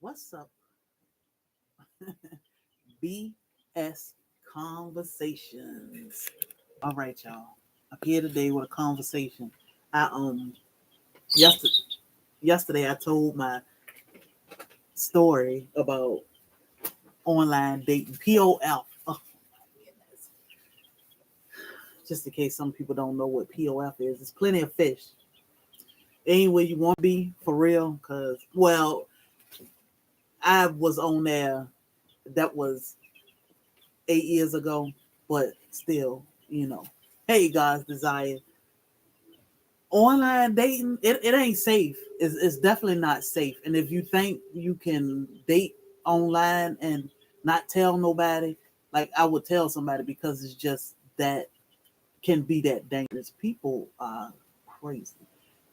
What's up? BS Conversations. All right, y'all. I'm here today with a conversation. I yesterday yesterday I told my story about online dating, POF. Oh my goodness. Just in case some people don't know what POF is, it's plenty of fish. Ain't where you want to be for real, cause I was on there. That was 8 years ago, but still, hey, God's desire. Online dating, it ain't safe. It's definitely not safe. And if you think you can date online and not tell nobody, like I would tell somebody because it's just that can be that dangerous. People are crazy.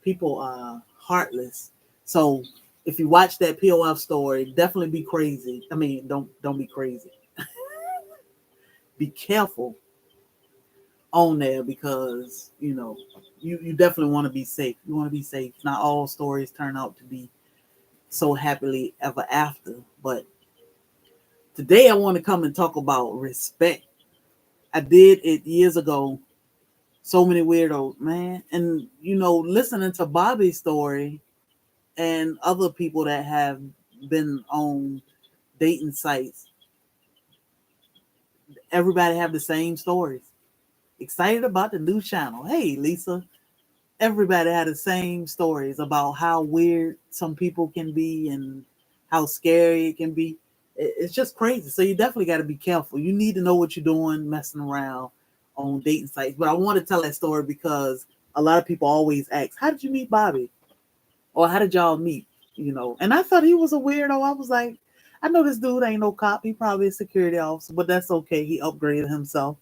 People are heartless. So if you watch that POF story, definitely be crazy. I mean, don't be crazy. Be careful on there because you definitely want to be safe. You want to be safe. Not all stories turn out to be so happily ever after, but today I want to come and talk about respect. I did it years ago. So many weirdos, man. And listening to Bobby's story and other people that have been on dating sites, everybody have the same stories. Excited about the new channel. Hey, Lisa, everybody had the same stories about how weird some people can be and how scary it can be. It's just crazy. So you definitely got to be careful. You need to know what you're doing messing around on dating sites. But I want to tell that story because a lot of people always ask, how did you meet Bobby? Or how did y'all meet? And I thought he was a weirdo. I was like, I know this dude ain't no cop. He probably a security officer, but that's okay. He upgraded himself.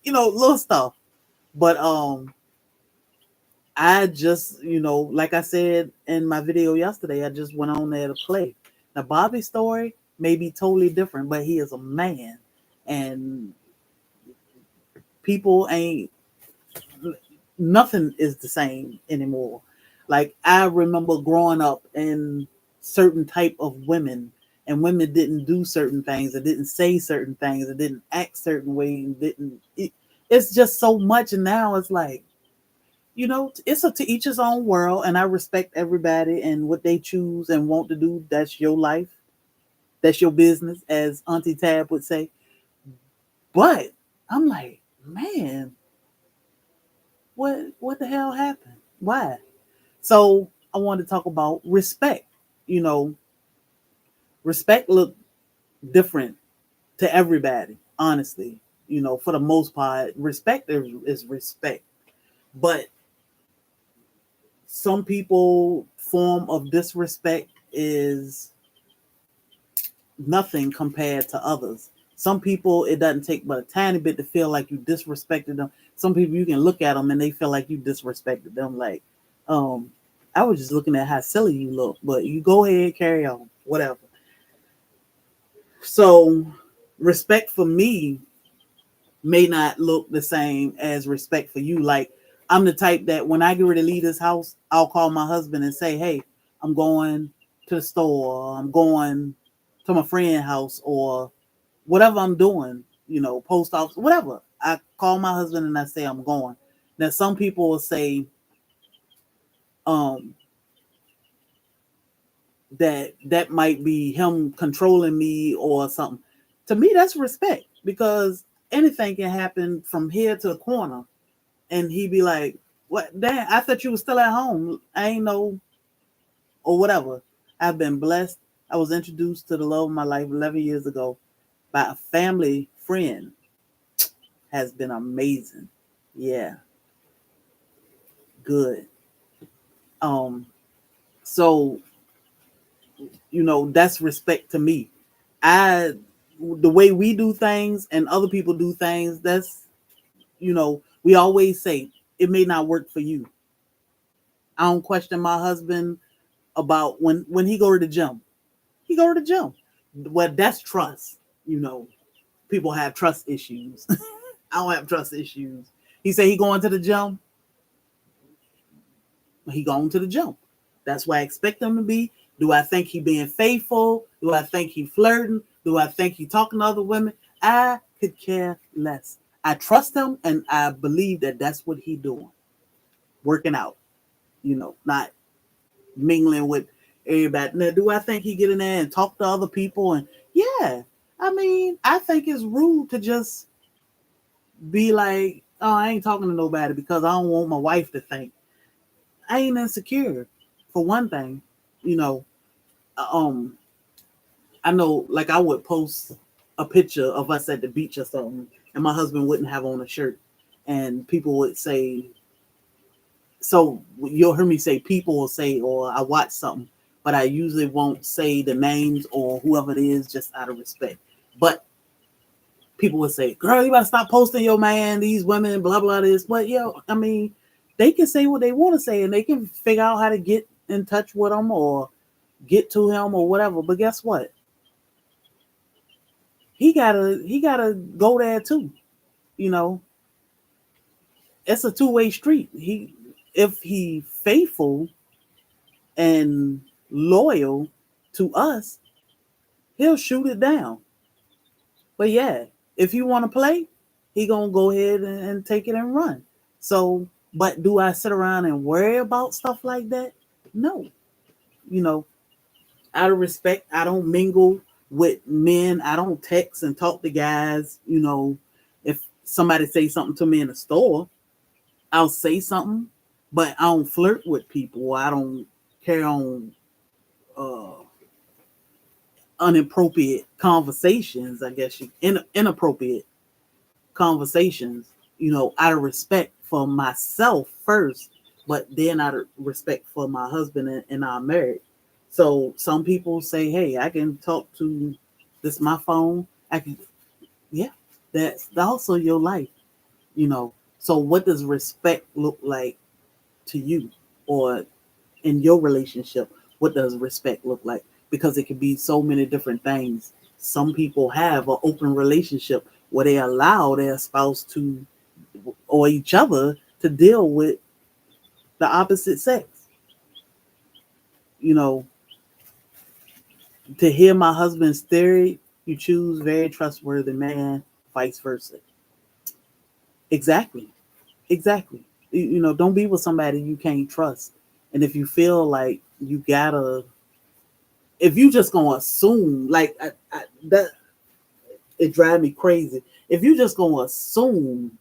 Little stuff. But I just, like I said in my video yesterday, I just went on there to play. Now, Bobby's story may be totally different, but he is a man, and people ain't, nothing is the same anymore. Like, I remember growing up in certain type of women, and women didn't do certain things, and didn't say certain things, and didn't act certain ways, and it's just so much, and now it's like, it's up to each his own world, and I respect everybody and what they choose and want to do. That's your life. That's your business, as Auntie Tab would say. But I'm like, man, what the hell happened? Why? So I want to talk about respect. You know, respect look different to everybody, honestly. For the most part, respect is respect. But some people form of disrespect is nothing compared to others. Some people, it doesn't take but a tiny bit to feel like you disrespected them. Some people, you can look at them and they feel like you disrespected them. Like, um, I was just looking at how silly you look, but you go ahead, carry on, whatever. So, respect for me may not look the same as respect for you. Like, I'm the type that when I get ready to leave this house, I'll call my husband and say, hey, I'm going to the store, or I'm going to my friend's house, or whatever I'm doing, post office, whatever. I call my husband and I say I'm going. Now, some people will say um, that might be him controlling me or something. To me, that's respect because anything can happen from here to the corner. And he'd be like, what? Damn, I thought you were still at home. I ain't know, or whatever. I've been blessed. I was introduced to the love of my life 11 years ago by a family friend. Has been amazing. Yeah, good. Um, so that's respect to me. I the way we do things and other people do things, that's we always say it may not work for you. I don't question my husband about when he go to the gym. He go to the gym. Well, that's trust. People have trust issues. I don't have trust issues. He say he going to the gym. He going to the gym. That's where I expect him to be. Do I think he being faithful? Do I think he flirting? Do I think he talking to other women? I could care less. I trust him, and I believe that that's what he doing, working out. Not mingling with everybody. Now, do I think he get in there and talk to other people? And yeah, I mean, I think it's rude to just be like, oh, I ain't talking to nobody because I don't want my wife to think I ain't insecure. For one thing, you know, um, I know, like I would post a picture of us at the beach or something, and my husband wouldn't have on a shirt, and people would say, so you'll hear me say people will say, or I watch something, but I usually won't say the names or whoever it is just out of respect. But people would say, girl, you gotta stop posting your man, these women, blah, blah, this. But, I mean, they can say what they want to say and they can figure out how to get in touch with him or get to him or whatever. But guess what? He gotta go there too. You know, it's a two-way street. If he faithful and loyal to us, he'll shoot it down. But yeah, if you want to play, he gonna go ahead and take it and run. So, but do I sit around and worry about stuff like that? No. You know, out of respect, I don't mingle with men. I don't text and talk to guys. If somebody say something to me in the store, I'll say something, but I don't flirt with people. I don't carry on uh, inappropriate conversations. I guess inappropriate conversations. Out of respect for myself first, but then out of respect for my husband and our marriage. So some people say, "Hey, I can talk to this my phone. I can, yeah, that's also your life." So what does respect look like to you, or in your relationship? What does respect look like? Because it can be so many different things. Some people have an open relationship where they allow their spouse to or each other to deal with the opposite sex. You know, to hear my husband's theory, you choose very trustworthy man, vice versa. Exactly. Exactly. Don't be with somebody you can't trust. And if you feel like you gotta, if you just gonna assume, like that, it drive me crazy. If you just gonna assume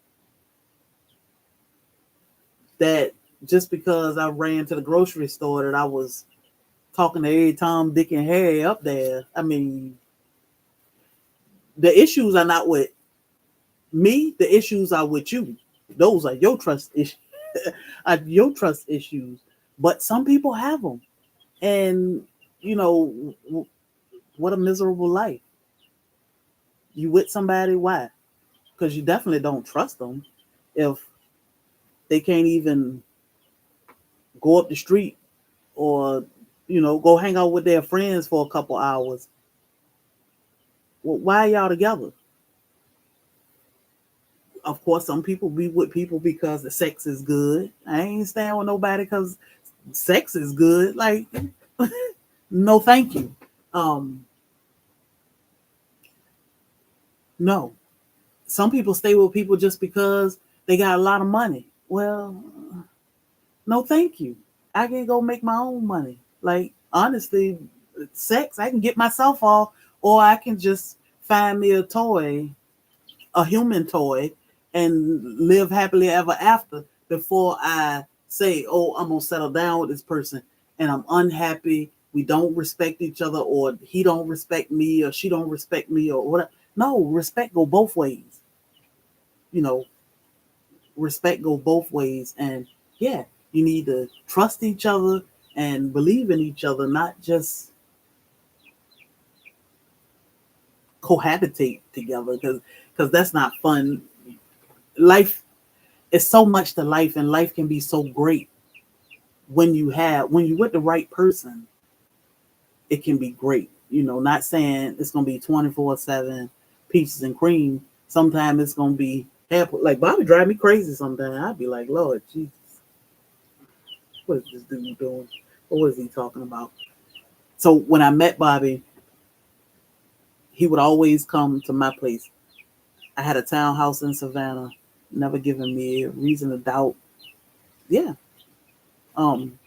that just because I ran to the grocery store that I was talking to every Tom, Dick, and Harry up there, I mean, the issues are not with me. The issues are with you. Those are your trust issues. Your trust issues. But some people have them, and you know what a miserable life. You with somebody? Why? Because you definitely don't trust them. If they can't even go up the street or go hang out with their friends for a couple hours, well, why are y'all together? Of course, some people be with people because the sex is good. I ain't staying with nobody because sex is good. Like, no, thank you. Um, no. Some people stay with people just because they got a lot of money. Well, no, thank you. I can go make my own money. Like, honestly, sex, I can get myself off, or I can just find me a toy, a human toy, and live happily ever after before I say, oh, I'm going to settle down with this person and I'm unhappy. We don't respect each other, or he don't respect me, or she don't respect me, or whatever. No, respect go both ways. You know, respect go both ways. And yeah, you need to trust each other and believe in each other, not just cohabitate together, because that's not fun. Life is so much to life, and life can be so great when you're with the right person. It can be great. Not saying it's gonna be 24/7 peaches and cream. Sometimes it's gonna be like Bobby drive me crazy sometimes. I'd be like, Lord Jesus, what is this dude doing? What is he talking about? So when I met Bobby, he would always come to my place. I had a townhouse in Savannah, never given me a reason to doubt. Yeah. Um,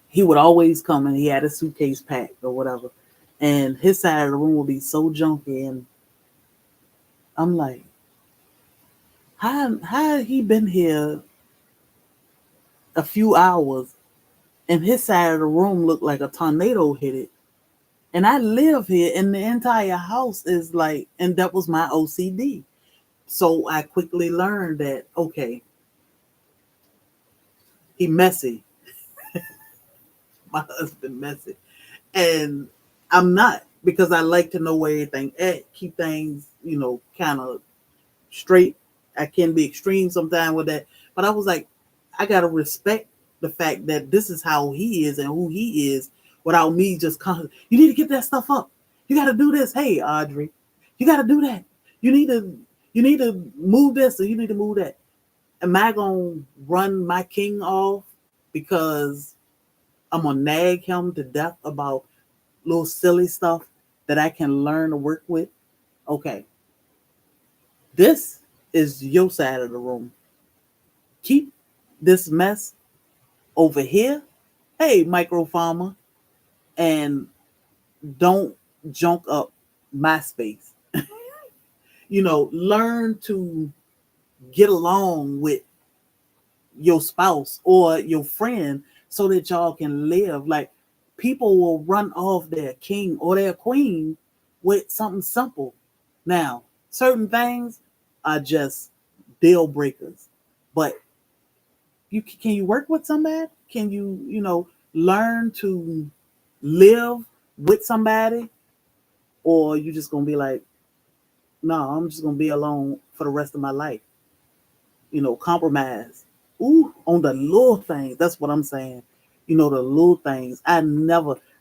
he would always come and he had a suitcase packed or whatever. And his side of the room would be so junky. And I'm like, how had he been here a few hours and his side of the room looked like a tornado hit it? And I live here and the entire house is like, and that was my OCD. So I quickly learned that, okay, he messy. My husband messy. And I'm not, because I like to know where everything at, keep things, kind of straight. I can be extreme sometimes with that. But I was like, I gotta respect the fact that this is how he is and who he is without me just constantly, you need to get that stuff up. You gotta do this. Hey, Audrey, you gotta do that. You need to move this or you need to move that. Am I gonna run my king off because I'm gonna nag him to death about little silly stuff that I can learn to work with? Okay, this is your side of the room. Keep this mess over here. Hey, micro farmer, and don't junk up my space. Learn to get along with your spouse or your friend so that y'all can live. Like, people will run off their king or their queen with something simple. Now, certain things are just deal breakers, but can you work with somebody? Can you learn to live with somebody, or you just gonna be like, no, I'm just gonna be alone for the rest of my life? Compromise. Ooh, on the little things. That's what I'm saying. The little things. I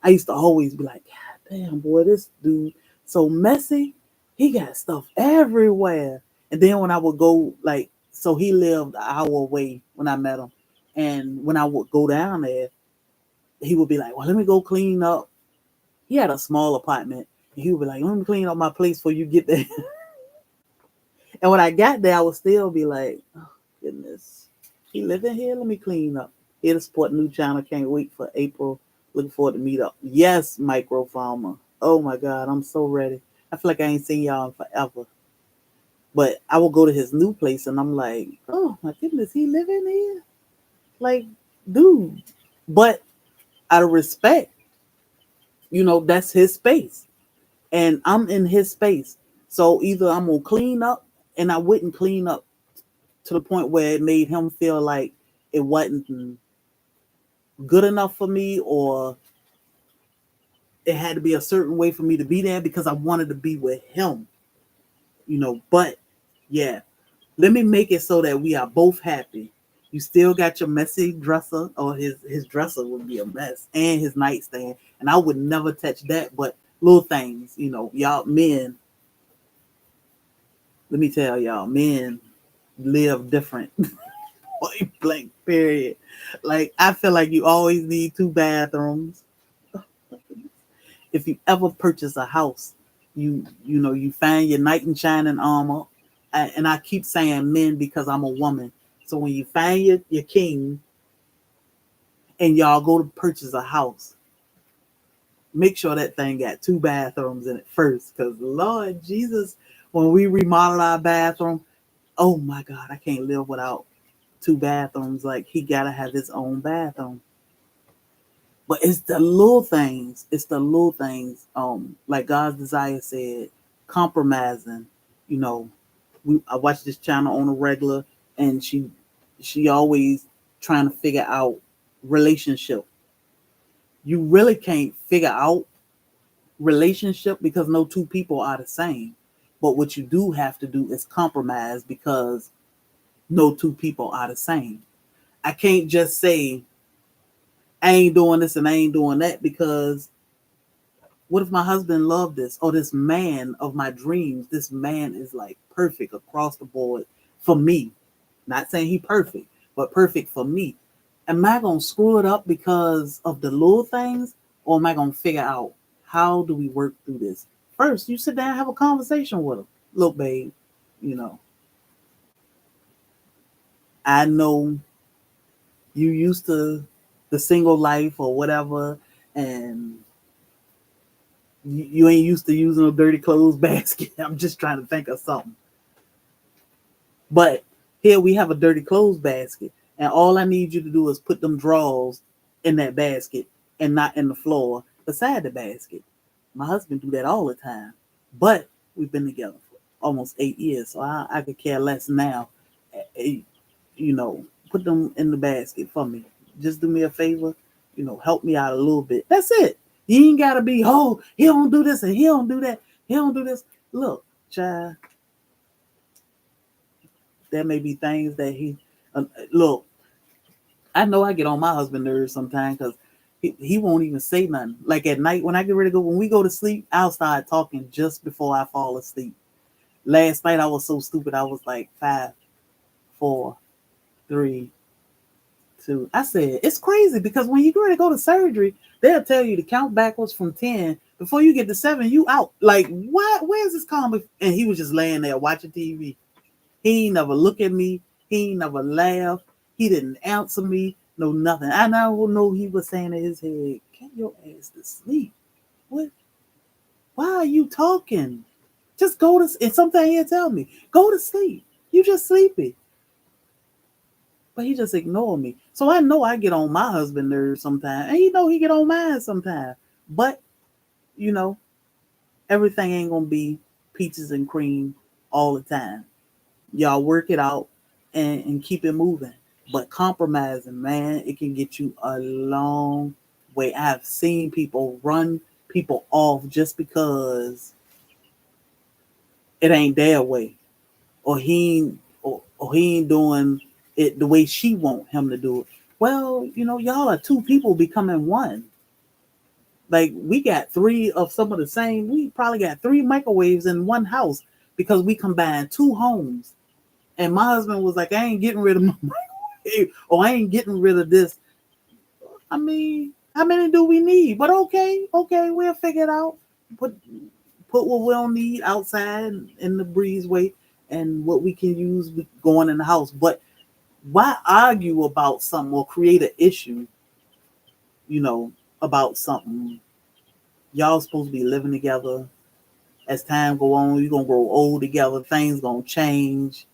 used to always be like, God damn, boy, this dude so messy. He got stuff everywhere. And then when I would go, like, so he lived an hour away when I met him. And when I would go down there, he would be like, well, let me go clean up. He had a small apartment. And he would be like, let me clean up my place before you get there. And when I got there, I would still be like, oh, goodness, he living here? Let me clean up. Here to support new channel. Can't wait for April. Looking forward to meet up. Yes, micro farmer. Oh my God, I'm so ready. I feel like I ain't seen y'all in forever. But I will go to his new place and I'm like, oh my goodness, he living here? Like, dude. But out of respect, that's his space. And I'm in his space. So either I'm gonna clean up, and I wouldn't clean up to the point where it made him feel like it wasn't good enough for me, or it had to be a certain way for me to be there because I wanted to be with him. But yeah, let me make it so that we are both happy. You still got your messy dresser, or his dresser would be a mess, and his nightstand, and I would never touch that. But little things, y'all men, let me tell y'all, men live different. Point blank, period. Like, I feel like you always need two bathrooms. If you ever purchase a house, you find your knight in shining armor. And I keep saying men because I'm a woman. So when you find your king and y'all go to purchase a house, make sure that thing got two bathrooms in it first. Because Lord Jesus, when we remodel our bathroom, oh my God, I can't live without two bathrooms. Like, he gotta have his own bathroom. But it's the little things. It's the little things. Like God's Desire said, compromising. You know, I watch this channel on a regular, and she always trying to figure out relationship. You really can't figure out relationship because no two people are the same. But what you do have to do is compromise because no two people are the same. I can't just say I ain't doing this and I ain't doing that, because what if my husband loved this? Or this man of my dreams, this man is like perfect across the board for me. Not saying he perfect, but perfect for me. Am I gonna screw it up because of the little things? or am I gonna figure out how do we work through this? First, you sit down and have a conversation with them. Look, babe, you know, I know you used to the single life or whatever, and you ain't used to using a dirty clothes basket. I'm just trying to think of something. But here we have a dirty clothes basket, and all I need you to do is put them drawers in that basket and not in the floor beside the basket. My husband do that all the time, but we've been together for almost 8 years, so I could care less now. Eh, You know, put them in the basket for me. Just do me a favor, help me out a little bit. That's it. You ain't gotta be, oh, he don't do this and he don't do that. He don't do this. Look, child, there may be things that look. I know I get on my husband nerves sometimes because he won't even say nothing. Like at night when I get ready to go, when we go to sleep, I'll start talking just before I fall asleep. Last night I was so stupid. I was like 5, 4, 3, 2. I said it's crazy because when you get ready to go to surgery, they'll tell you to count backwards from 10. Before you get to 7, you out. Like what? Where's this coming? And he was just laying there watching TV. He ain't never look at me. He ain't never laugh. He didn't answer me. No nothing. I now know he was saying in his head, "Get your ass to sleep. What? Why are you talking? Just go to." And sometimes he'll tell me, "Go to sleep. You just sleepy." But he just ignored me. So I know I get on my husband nerves sometimes, and he know he get on mine sometimes. But you know, everything ain't gonna be peaches and cream all the time. Y'all work it out and keep it moving. But compromising, man, it can get you a long way. I've seen people run people off just because it ain't their way, or he ain't doing it the way she want him to do it. Well, y'all are two people becoming one. Like we got three of some of the same. We probably got three microwaves in one house because we combined two homes. And my husband was like, I ain't getting rid of my microwave, or I ain't getting rid of this. I mean, how many do we need? But okay, we'll figure it out. Put what we'll need outside in the breezeway, and what we can use going in the house. But why argue about something or create an issue, you know, about something? Y'all supposed to be living together. As time go on, you're gonna grow old together. Things gonna change.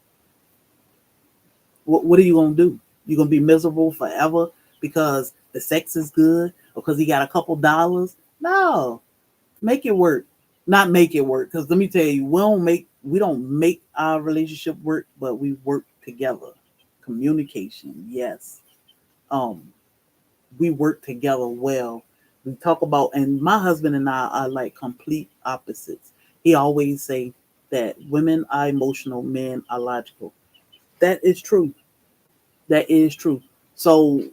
What are you gonna do? You gonna be miserable forever because the sex is good or because he got a couple dollars? No, make it work. Not make it work, because let me tell you, we don't make our relationship work, but we work together. Communication, yes. Um, we work together well. We talk about, and my husband and I are like complete opposites. He always say that women are emotional, men are logical. That is true. That is true. So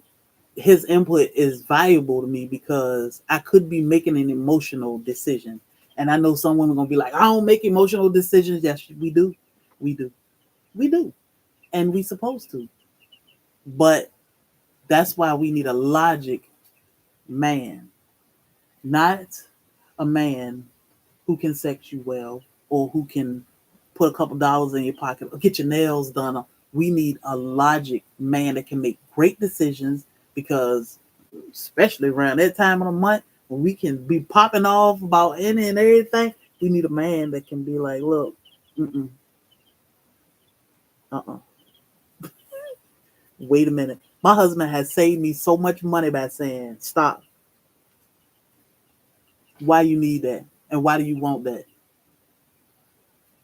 his input is valuable to me because I could be making an emotional decision. And I know some women are gonna be like, I don't make emotional decisions. Yes, we do. We do. We do. And we supposed to. But that's why we need a logic man, not a man who can sex you well or who can put a couple dollars in your pocket or get your nails done. We need a logic man that can make great decisions, because especially around that time of the month when we can be popping off about any and everything, we need a man that can be like, look, mm-mm, uh-uh, wait a minute. My husband has saved me so much money by saying, stop. Why you need that? And why do you want that?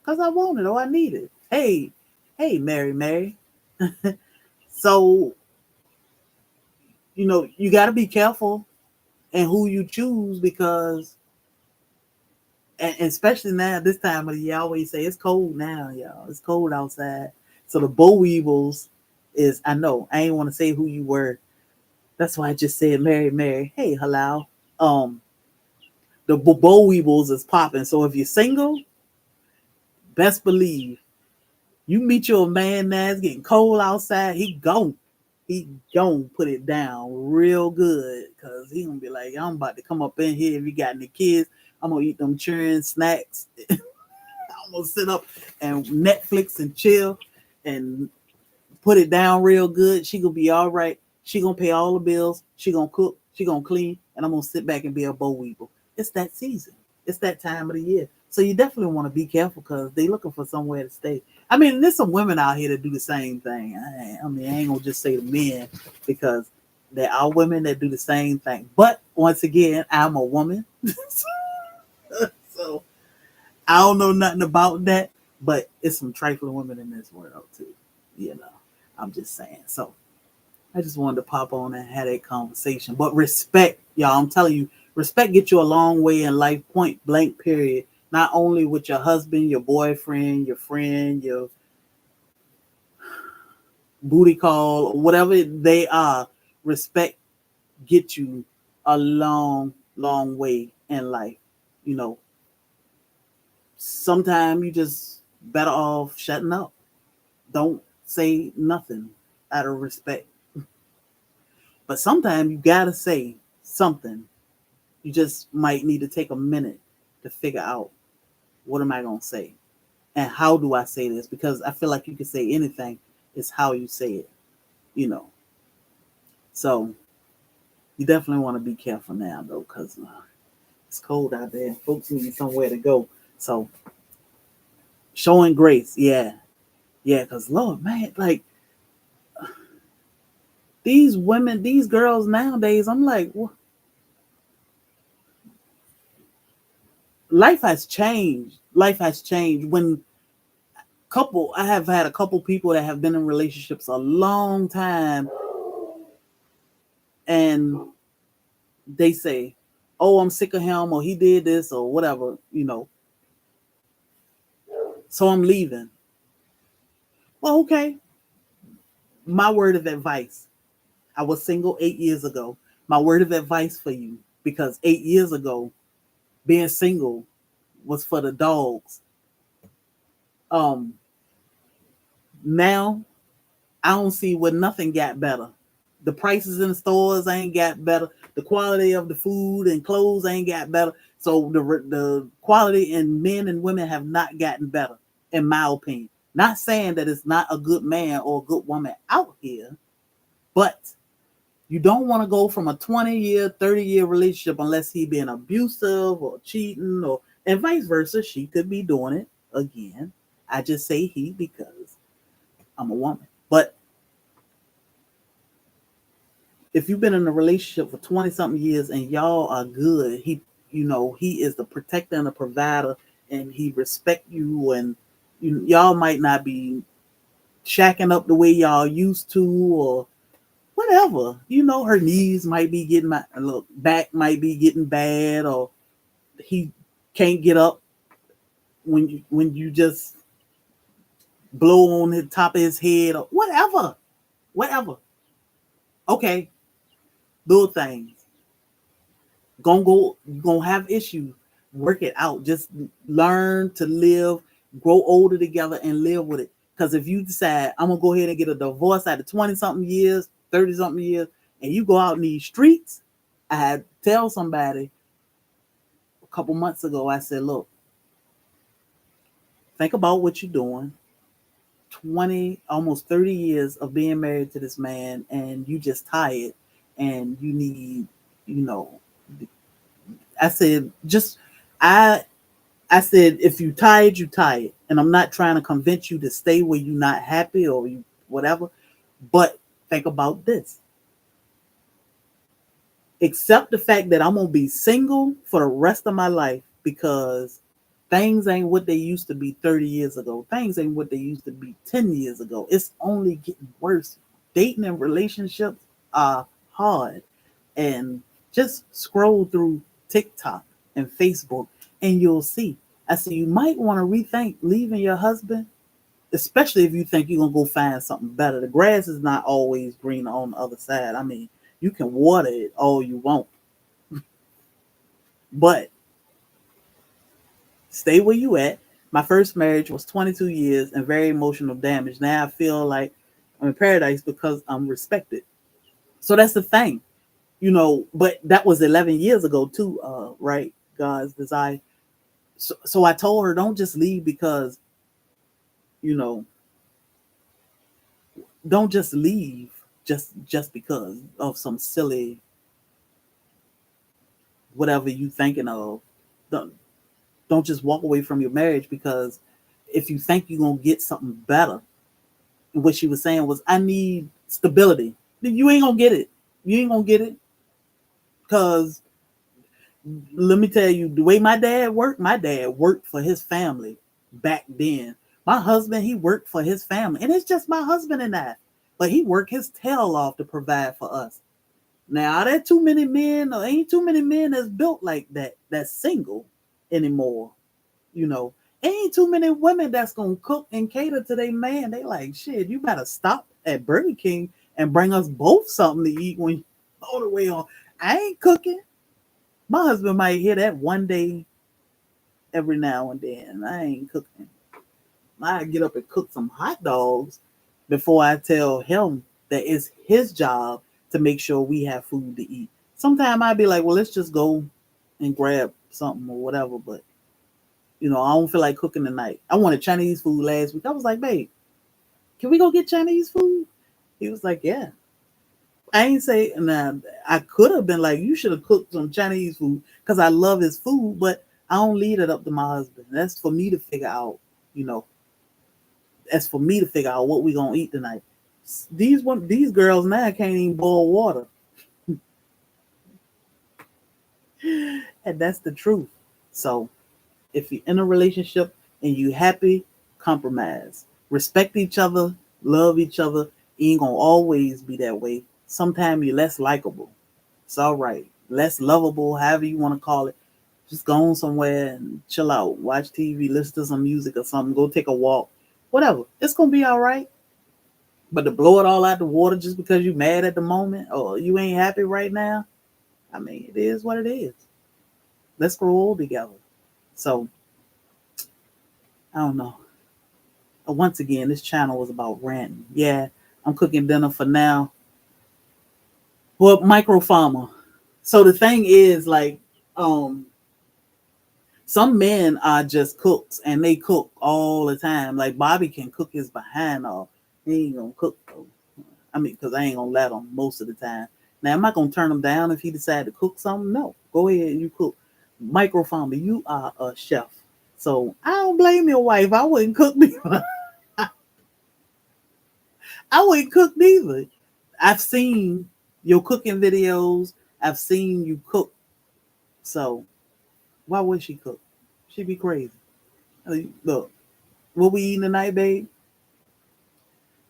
Because I want it or I need it. Hey, Mary. So, you got to be careful and who you choose, because, and especially now, this time of the year, I always say it's cold now, y'all. It's cold outside. So the boll weevils is, I know, I ain't want to say who you were. That's why I just said Mary. Hey, hello. The boll weevils is popping. So if you're single, best believe you meet your man now, it's getting cold outside, he gone. he gonna put it down real good because he gonna be like, I'm about to come up in here. If you got any kids, I'm gonna eat them churn snacks. I'm gonna sit up and Netflix and chill and put it down real good. She gonna be all right. She gonna pay all the bills. She gonna cook. She gonna clean, and I'm gonna sit back and be a boll weevil. It's that season. It's that time of the year. So you definitely want to be careful because they looking for somewhere to stay. I mean, there's some women out here that do the same thing. I ain't gonna just say the men because there are women that do the same thing. But once again, I'm a woman, so I don't know nothing about that. But it's some trifling women in this world too. You know, I'm just saying. So I just wanted to pop on and have that conversation. But respect, y'all, I'm telling you, respect gets you a long way in life, point blank, period. Not only with your husband, your boyfriend, your friend, your booty call, or whatever they are, respect gets you a long, long way in life. You know, sometimes you just better off shutting up. Don't say nothing out of respect. But sometimes you gotta say something. You just might need to take a minute to figure out what am I gonna say and how do I say this, because I feel like you can say anything. It's how you say it, you know. So you definitely want to be careful now though, because it's cold out there. Folks need somewhere to go. So showing grace, yeah, yeah. Because Lord, man, like these women, these girls nowadays, I'm like, well, life has changed. Life has changed. When I have had a couple people that have been in relationships a long time, and they say, "Oh, I'm sick of him," or "He did this," or whatever, you know. So I'm leaving. Well, okay. My word of advice. I was single 8 years ago. My word of advice for you, because 8 years ago, being single was for the dogs. Um, Now I don't see where nothing got better. The prices in the stores ain't got better. The quality of the food and clothes ain't got better. So the quality in men and women have not gotten better, in my opinion. Not saying that it's not a good man or a good woman out here, but you don't want to go from a 20-year, 30-year relationship unless he being abusive or cheating, or and vice versa. She could be doing it again. I just say he because I'm a woman. But if you've been in a relationship for 20 something years and y'all are good, he is the protector and the provider, and he respect you, and y'all might not be shacking up the way y'all used to, or whatever. Her knees might be getting look, back might be getting bad, or he can't get up when you just blow on the top of his head, or whatever. Okay, those things. You're gonna have issues. Work it out. Just learn to live, grow older together, and live with it. Because if you decide I'm gonna go ahead and get a divorce after 20 something years, 30 something years, and you go out in these streets, I had to tell somebody a couple months ago. I said, look, think about what you're doing. 20, almost 30 years of being married to this man, and you just tired, and you need, you know, I said, I I said, if you tired, you tired. And I'm not trying to convince you to stay where you're not happy or you whatever. But think about this. Accept the fact that I'm gonna be single for the rest of my life, because things ain't what they used to be 30 years ago. Things ain't what they used to be 10 years ago. It's only getting worse. Dating and relationships are hard. And just scroll through TikTok and Facebook and you'll see. I said, you might want to rethink leaving your husband, especially if you think you're going to go find something better. The grass is not always green on the other side. I mean, you can water it all you want, but stay where you at. My first marriage was 22 years and very emotional damage. Now I feel like I'm in paradise because I'm respected. So that's the thing, but that was 11 years ago too, right? God's desire. So I told her, don't just leave because, you know, don't just leave just because of some silly whatever you thinking of. Don't, don't just walk away from your marriage because if you think you're gonna get something better. And what she was saying was, I need stability. You ain't gonna get it. You ain't gonna get it because let me tell you, the way my dad worked for his family back then. My husband, he worked for his family, and it's just my husband and I. But he worked his tail off to provide for us. Now, are there too many men, or ain't too many men that's built like that, that's single anymore? You know, ain't too many women that's gonna cook and cater to their man. They like, shit, you gotta stop at Burger King and bring us both something to eat when you on the way home. I ain't cooking. My husband might hear that one day every now and then. I ain't cooking. I get up and cook some hot dogs before I tell him that it's his job to make sure we have food to eat. Sometimes I'd be like, well, let's just go and grab something or whatever. But, I don't feel like cooking tonight. I wanted Chinese food last week. I was like, babe, can we go get Chinese food? He was like, yeah. I ain't say, nah, I could have been like, you should have cooked some Chinese food because I love his food, but I don't leave it up to my husband. That's for me to figure out, you know, that's for me to figure out what we gonna eat tonight. These girls now can't even boil water, and that's the truth. So if you're in a relationship and you happy, compromise, respect each other, love each other. You ain't gonna always be that way. Sometimes you're less likable. It's all right, less lovable, however you want to call it. Just go on somewhere and chill out, watch TV, listen to some music or something, go take a walk, whatever. It's gonna be all right. But to blow it all out the water just because you mad at the moment or you ain't happy right now, I mean, it is what it is. Let's grow old together. So, I don't know. Once again, this channel was about ranting. Yeah, I'm cooking dinner for now. Well, micro farmer. So the thing is, like, um, some men are just cooks and they cook all the time. Like Bobby can cook his behind off. He ain't gonna cook though. I mean, because I ain't gonna let him most of the time. Now, am I gonna turn him down if he decide to cook something? No. Go ahead, you cook. Micro farmer, you are a chef. So I don't blame your wife. I wouldn't cook neither. I wouldn't cook neither. I've seen your cooking videos. I've seen you cook. So why would she cook? She'd be crazy. I mean, look, what we eating tonight, babe?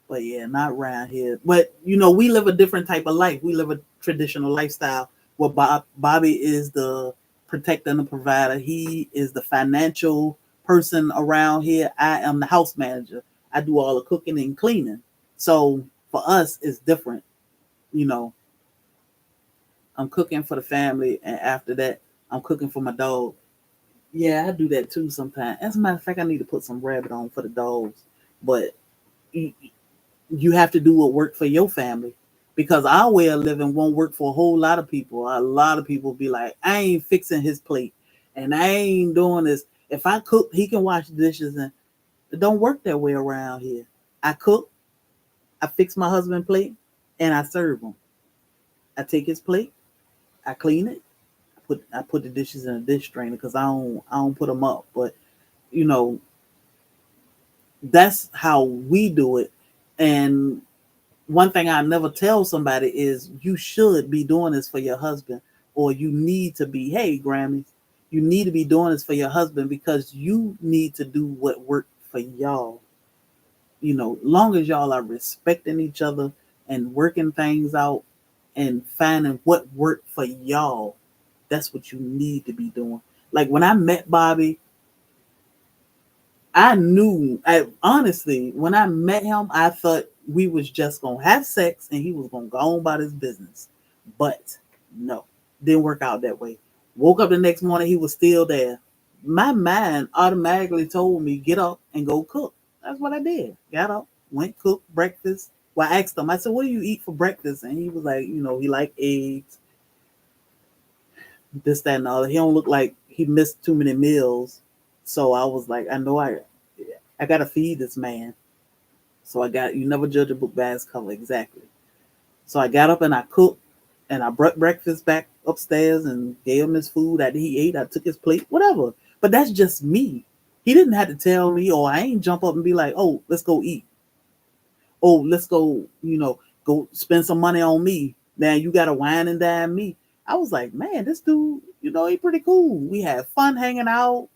But yeah, not around here. But we live a different type of life. We live a traditional lifestyle where Bobby is the protector and the provider. He is the financial person around here. I am the house manager. I do all the cooking and cleaning. So for us, it's different. You know, I'm cooking for the family, and after that, I'm cooking for my dog. Yeah, I do that too sometimes. As a matter of fact, I need to put some rabbit on for the dogs. But you have to do what work for your family because our way of living won't work for a whole lot of people. A lot of people be like, I ain't fixing his plate and I ain't doing this. If I cook, he can wash the dishes, and it don't work that way around here. I cook, I fix my husband's plate, and I serve him. I take his plate, I clean it, I put the dishes in a dish strainer because I don't put them up. But you know that's how we do it. And one thing I never tell somebody is you should be doing this for your husband, or you need to be, hey, Grammys, you need to be doing this for your husband because you need to do what worked for y'all. Long as y'all are respecting each other and working things out and finding what worked for y'all, that's what you need to be doing. Like when I met Bobby, I knew, honestly, when I met him, I thought we was just gonna have sex and he was gonna go on about his business. But no, didn't work out that way. Woke up the next morning, he was still there. My mind automatically told me, get up and go cook. That's what I did. Got up, went cook breakfast, Well, I asked him, I said, what do you eat for breakfast? And he was like, he like eggs, this, that, and the other. He don't look like he missed too many meals. So I was like, I know I gotta feed this man. So you never judge a book by its cover, exactly. So I got up and I cooked and I brought breakfast back upstairs and gave him his food after he ate. I took his plate, whatever. But that's just me. He didn't have to tell me, or I ain't jump up and be like, oh, let's go eat. Oh, let's go, go spend some money on me. Now you got to wine and dine me. I was like, man, this dude, he pretty cool. We had fun hanging out,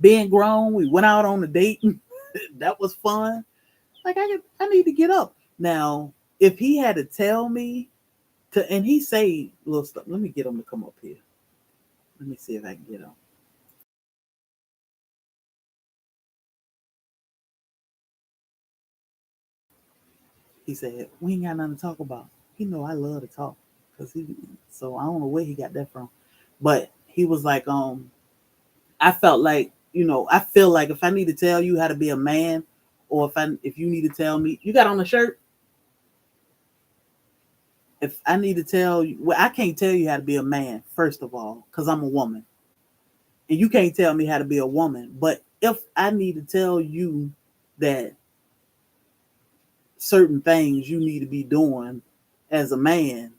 being grown. We went out on a date. That was fun. Like I need to get up. Now, if he had to tell me and he say little stuff, let me get him to come up here. Let me see if I can get him. He said, we ain't got nothing to talk about. He know I love to talk. So I don't know where he got that from. But he was like, I felt like, I feel like if I need to tell you how to be a man, or if you need to tell me, you got on a shirt. If I need to tell you, well, I can't tell you how to be a man, first of all, because I'm a woman. And you can't tell me how to be a woman. But if I need to tell you that certain things you need to be doing as a man,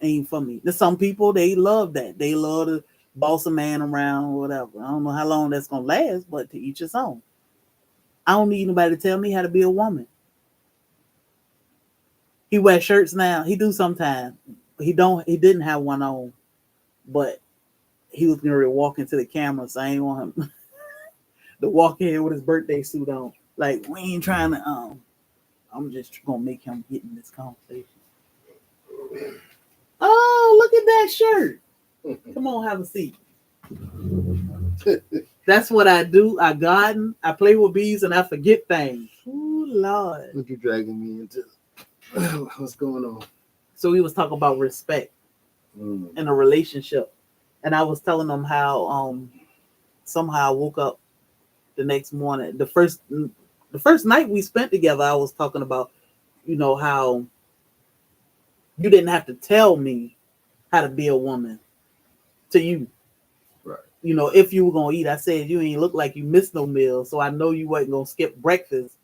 ain't for me. There's some people, they love that. They love to boss a man around or whatever. I don't know how long that's gonna last, but to each his own. I don't need nobody to tell me how to be a woman. He wears shirts now. He do sometimes. He didn't have one on, but he was gonna walk into the camera, so I ain't want him to walk in with his birthday suit on. Like, we ain't trying to I'm just gonna make him get in this conversation. Oh, look at that shirt. Come on, have a seat. That's what I do. I garden, I play with bees, and I forget things. Ooh, Lord. What you dragging me into? What's going on? So we was talking about respect in a relationship. And I was telling them how somehow I woke up the next morning. The first night we spent together, I was talking about, how you didn't have to tell me how to be a woman to you. Right. If you were gonna eat, I said you ain't look like you missed no meal, so I know you wasn't gonna skip breakfast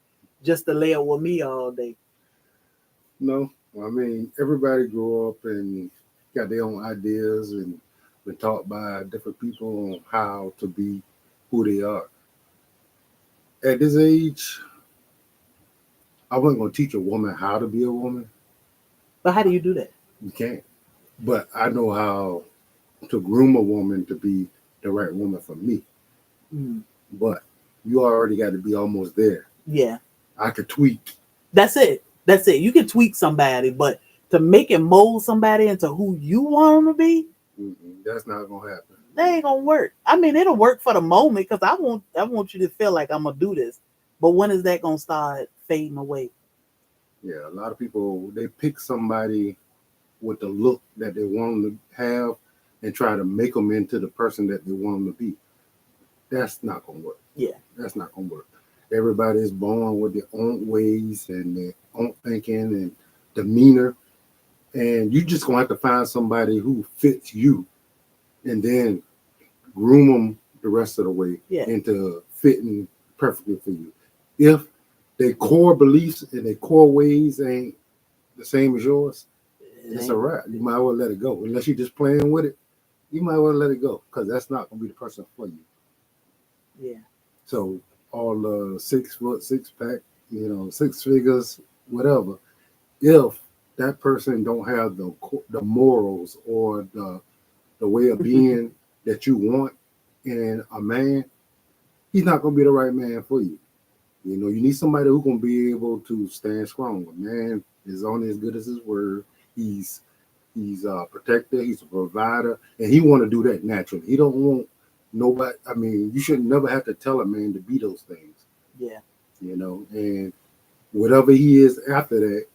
just to lay up with me all day. No, I mean everybody grew up and got their own ideas and been taught by different people on how to be who they are. At this age, I wasn't going to teach a woman how to be a woman. But how do you do that? You can't. But I know how to groom a woman to be the right woman for me. Mm. But you already got to be almost there. Yeah. I could tweak. That's it. You can tweak somebody, but to make and mold somebody into who you want them to be, that's not going to happen. That ain't gonna work. I mean, it'll work for the moment because I want you to feel like I'm gonna do this. But when is that gonna start fading away? Yeah, a lot of people, they pick somebody with the look that they want them to have and try to make them into the person that they want them to be. That's not going to work. Yeah. That's not going to work. Everybody is born with their own ways and their own thinking and demeanor. And you just going to have to find somebody who fits you and then groom them the rest of the way into fitting perfectly for you. If their core beliefs and their core ways ain't the same as yours, it's a wrap. You might as well let it go. Unless you're just playing with it, you might as well let it go because that's not going to be the person for you. Yeah. So all the 6 foot, 6-pack, 6 figures, whatever. If that person don't have the morals or the way of being that you want in a man, he's not going to be the right man for you. You need somebody who's going to be able to stand strong. A man is only as good as his word. He's a protector. He's a provider, and he want to do that naturally. He don't want nobody. I mean, you should never have to tell a man to be those things. Yeah. And whatever he is after that,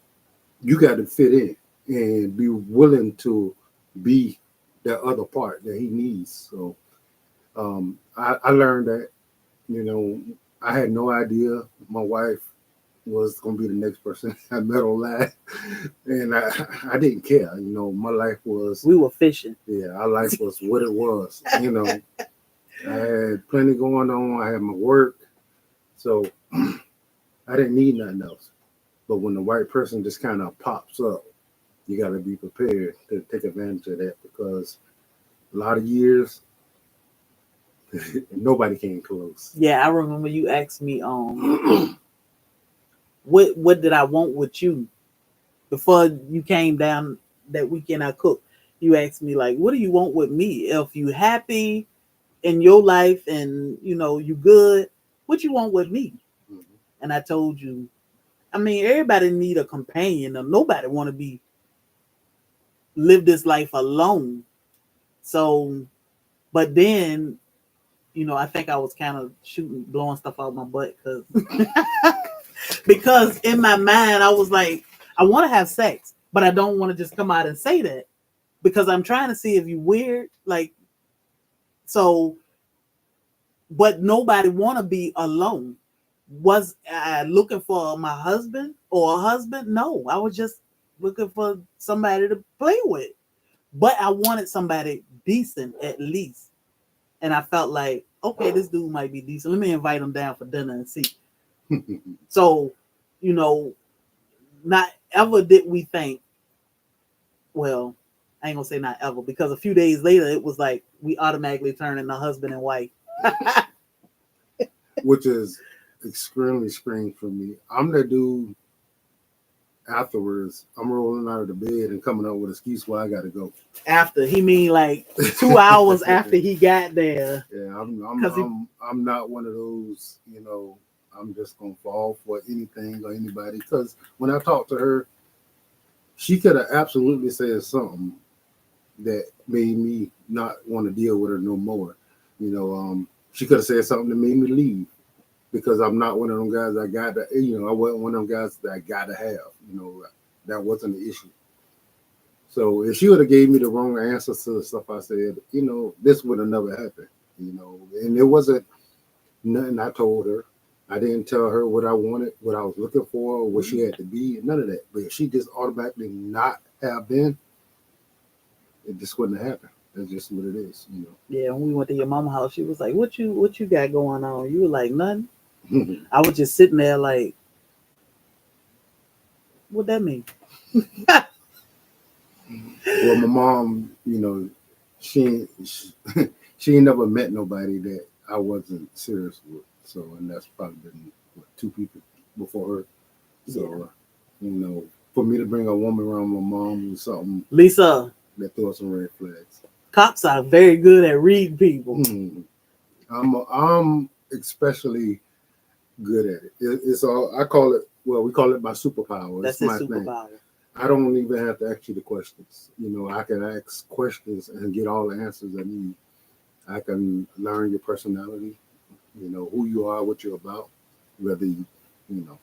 you got to fit in and be willing to be that other part that he needs. So I learned that. I had no idea my wife was going to be the next person I met online, and I didn't care. You know, my life was, We were fishing. yeah, our life was what it was. You know, I had plenty going on. I had my work, so I didn't need nothing else. But when the right person just kind of pops up, you got to be prepared to take advantage of that because a lot of years nobody came close. Yeah, I remember you asked me what did I want with you before you came down that weekend I cooked. You asked me like, what do you want with me? If you happy in your life and you good, what you want with me? Mhm. And I told you, I mean, everybody need a companion. Or nobody want to be live this life alone. So, but then, I think I was kind of blowing stuff out my butt because in my mind I was like, I want to have sex, but I don't want to just come out and say that because I'm trying to see if you weird, like so. But nobody want to be alone. Was I looking for my husband or a husband? No, I was just looking for somebody to play with. But I wanted somebody decent at least. And I felt like, okay, this dude might be decent. Let me invite him down for dinner and see. So, you know, not ever did we think, well, I ain't gonna say not ever, because a few days later it was like we automatically turned into husband and wife. Which is extremely strange for me. I'm the dude afterwards. I'm rolling out of the bed and coming up with an excuse why I got to go. After he mean like 2 hours after he got there. Yeah, Because I'm not one of those. You know, I'm just gonna fall for anything or anybody. Because when I talked to her, she could have absolutely said something that made me not want to deal with her no more. You know, she could have said something that made me leave because I'm not one of them guys I got to, I wasn't one of them guys that I got to have. You know, that wasn't the issue. So if she would have gave me the wrong answers to the stuff I said, this would have never happened. And it wasn't nothing I told her. I didn't tell her what I wanted, what I was looking for, what she had to be, none of that. But if she just automatically not have been, it just wouldn't have happened. That's just what it is. yeah, when we went to your mama's house, she was like, what you got going on? You were like, nothing. I was just sitting there like, what that mean? Well, my mom, she she ain't never met nobody that I wasn't serious with. So, and that's probably been two people before her. So, for me to bring a woman around my mom was something Lisa, that threw some red flags. cops are very good at reading people. I'm especially good at it. It's all I call it. Well, we call it my superpower. That's It's his my thing. superpower. I don't even have to ask you the questions. I can ask questions and get all the answers I need. I can learn your personality, who you are, what you're about, whether you know,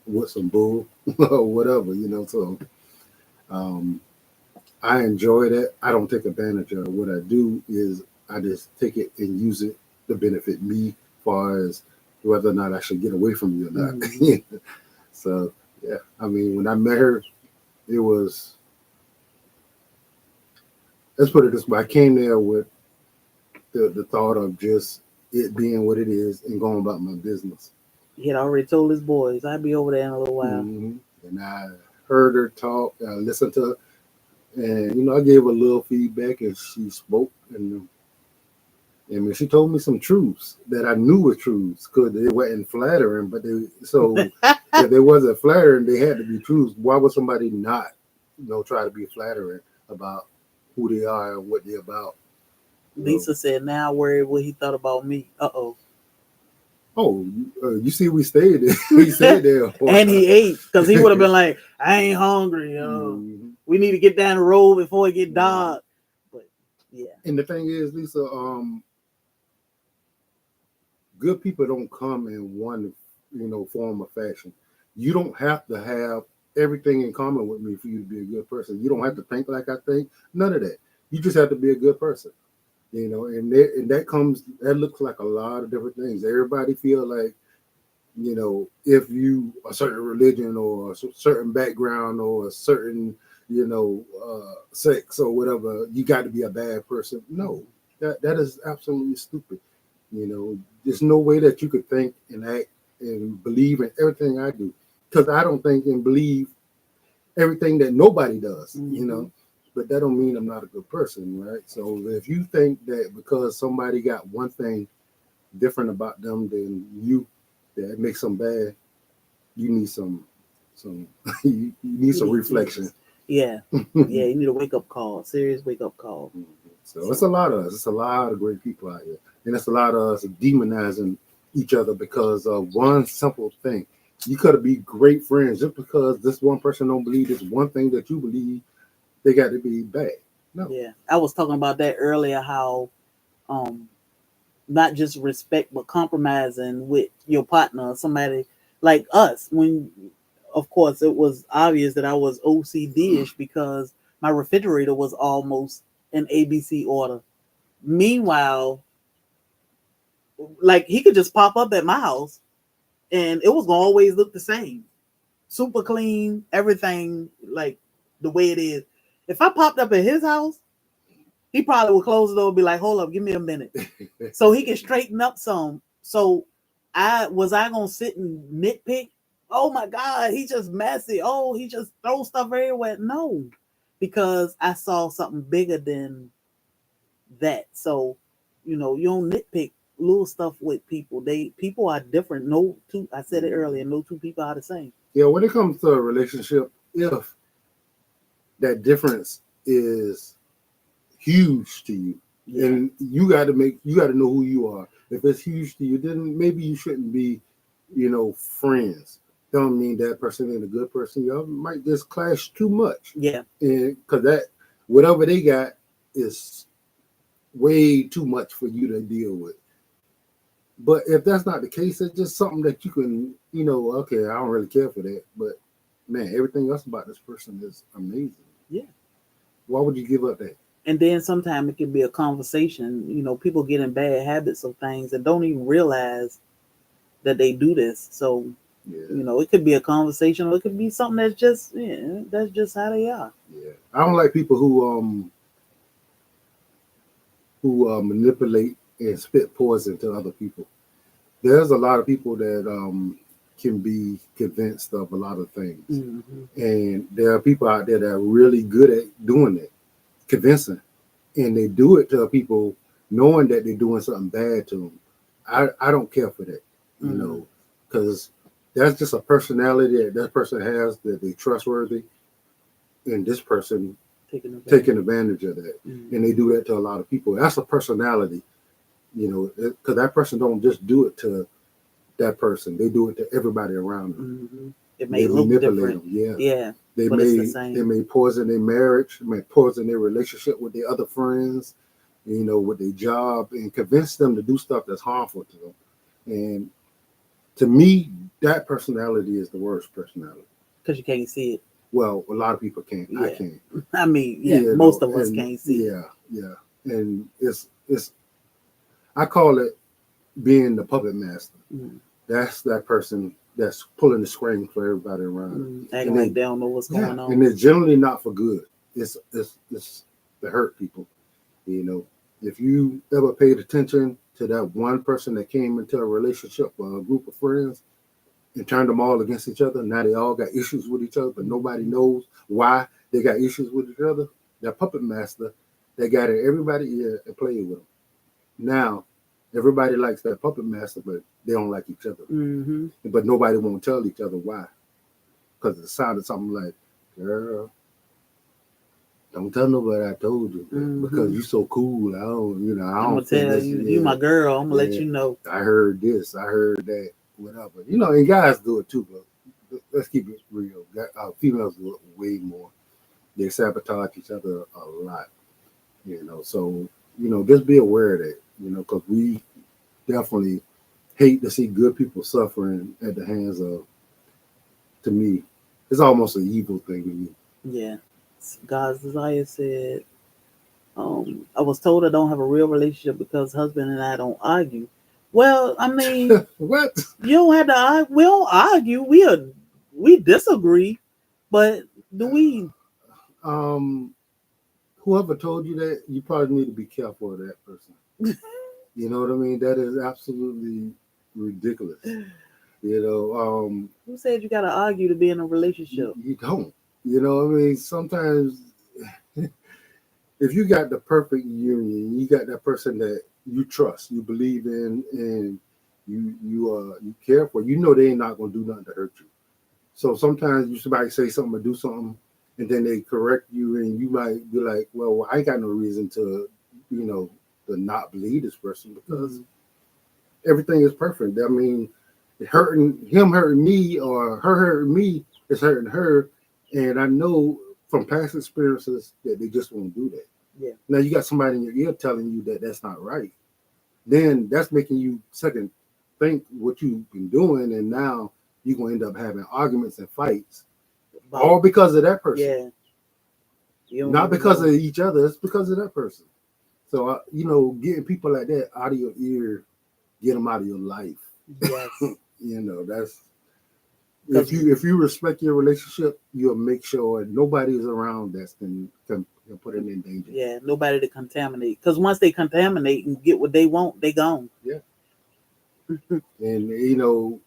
with some bull or whatever, So I enjoy that. I don't take advantage of it. What I do is I just take it and use it to benefit me, as far as whether or not I should get away from you or not. Mm-hmm. So yeah, I mean, when I met her, it was. Let's put it this way: I came there with the thought of just it being what it is and going about my business. He had already told his boys, I'd be over there in a little while. Mm-hmm. And I heard her talk, I listened to her, and I gave her a little feedback, and she spoke, and she told me some truths that I knew were truths because they weren't flattering, but if they wasn't flattering, they had to be truths. Why would somebody not, try to be flattering about who they are and what they're about? Lisa said, now I worry what he thought about me. Uh-oh. Oh, you see, we stayed there. We stayed there. And he ate because he would have been like, I ain't hungry. Mm-hmm. We need to get down the road before it get dark. But yeah. And the thing is, Lisa, good people don't come in one, form of fashion. You don't have to have everything in common with me for you to be a good person. You don't have to think like I think. None of that. You just have to be a good person. And that looks like a lot of different things. Everybody feel like, if you a certain religion or a certain background or a certain, sex or whatever, you got to be a bad person. No, that is absolutely stupid. There's no way that you could think and act and believe in everything I do, because I don't think and believe everything that nobody does. But that don't mean I'm not a good person, right? So if you think that because somebody got one thing different about them than you that makes them bad, you need some you need some reflection. Yeah, yeah. You need a wake up call, serious wake up call. So it's a lot of us. It's a lot of great people out here, and it's a lot of us demonizing each other because of one simple thing. You could be great friends just because this one person don't believe this one thing that you believe. They got to be bad. No. Yeah, I was talking about that earlier. How um not just respect but compromising with your partner, somebody like us. When, of course, it was obvious that I was OCD-ish because my refrigerator was almost in ABC order. Meanwhile, like, he could just pop up at my house and it was gonna always look the same, super clean, everything like the way it is. If I popped up at his house, he probably would close the door and be like, "Hold up, give me a minute," so he can straighten up some. So I gonna sit and nitpick? Oh my God, he just messy. Oh, he just throws stuff everywhere. No, because I saw something bigger than that. So, you don't nitpick little stuff with people. People are different. No two. I said it earlier. No two people are the same. Yeah, when it comes to a relationship, if that difference is huge to you, and you got to know who you are. If it's huge to you, then maybe you shouldn't be, friends. Don't mean that person ain't a good person. Y'all might just clash too much. Yeah, And because that whatever they got is way too much for you to deal with. But if that's not the case, it's just something that you can, okay, I don't really care for that. But man, everything else about this person is amazing. yeah. Why would you give up that? And then sometimes it can be a conversation. People get in bad habits of things and don't even realize that they do this. So, Yeah. it could be a conversation or it could be something that's just how they are. Yeah. I don't like people who manipulate and spit poison to other people. There's a lot of people that can be convinced of a lot of things, and there are people out there that are really good at doing it, convincing, and they do it to people knowing that they're doing something bad to them. I don't care for that, because that's just a personality that person has that they're trustworthy, and this person taking advantage of that, and they do that to a lot of people. That's a personality, because that person don't just do it to that person; they do it to everybody around them. It may look different. Them. Yeah, they but may it's the same. they may poison their marriage, may poison their relationship with their other friends, with their job, and convince them to do stuff that's harmful to them. And to me, that personality is the worst personality. Because you can't see it. Well, a lot of people can't. Yeah. I can't. I mean, most of us can't see it. Yeah. And it's I call it being the puppet master. That's that person that's pulling the strings for everybody around. Acting like they don't know what's going on. And it's generally not for good. It's to hurt people. If you ever paid attention to that one person that came into a relationship or a group of friends and turned them all against each other, now they all got issues with each other, but nobody knows why they got issues with each other. That puppet master, they got in everybody's ear and played with them. Now, everybody likes that puppet master, but they don't like each other. But nobody won't tell each other why. Because it sounded something like, girl, don't tell nobody I told you. Because you're so cool. I don't I'm going to tell you, you my girl. I'm going to let you know. I heard this. I heard that. Whatever. And guys do it too, but let's keep it real. Females do it way more. They sabotage each other a lot. So, just be aware of that, because we definitely hate to see good people suffering at the hands of, to me, it's almost an evil thing to me. Yeah. God's desire said, I was told I don't have a real relationship because husband and I don't argue. Well, I mean, What? you don't have to argue. We don't argue. We disagree, but do we? Um, whoever told you that, you probably need to be careful of that person. You know what I mean? That is absolutely ridiculous. You know, Who said you got to argue to be in a relationship? you don't. You know what I mean? Sometimes if you got the perfect union, you got that person that you trust, you believe in, and you care for, you know they ain't not gonna do nothing to hurt you. So sometimes you somebody say something or do something, and then they correct you, and you might be like, well, I ain't got no reason to, you know, to not believe this person because Mhm. everything is perfect. I mean, hurting me or her hurting me is hurting her, and I know from past experiences that they just won't do that. Yeah. Now you got somebody in your ear telling you that that's not right. Then that's making you second think what you've been doing, and now you're gonna end up having arguments and fights, About all because of that person, yeah. You don't not even because of know. each other. It's because of that person. So you know, getting people like that out of your ear, get them out of your life. Yes, You know, that's because if you respect your relationship, you'll make sure nobody is around that can put it in danger. yeah, nobody to contaminate. Because once they contaminate and get what they want, they gone. Yeah, and you know,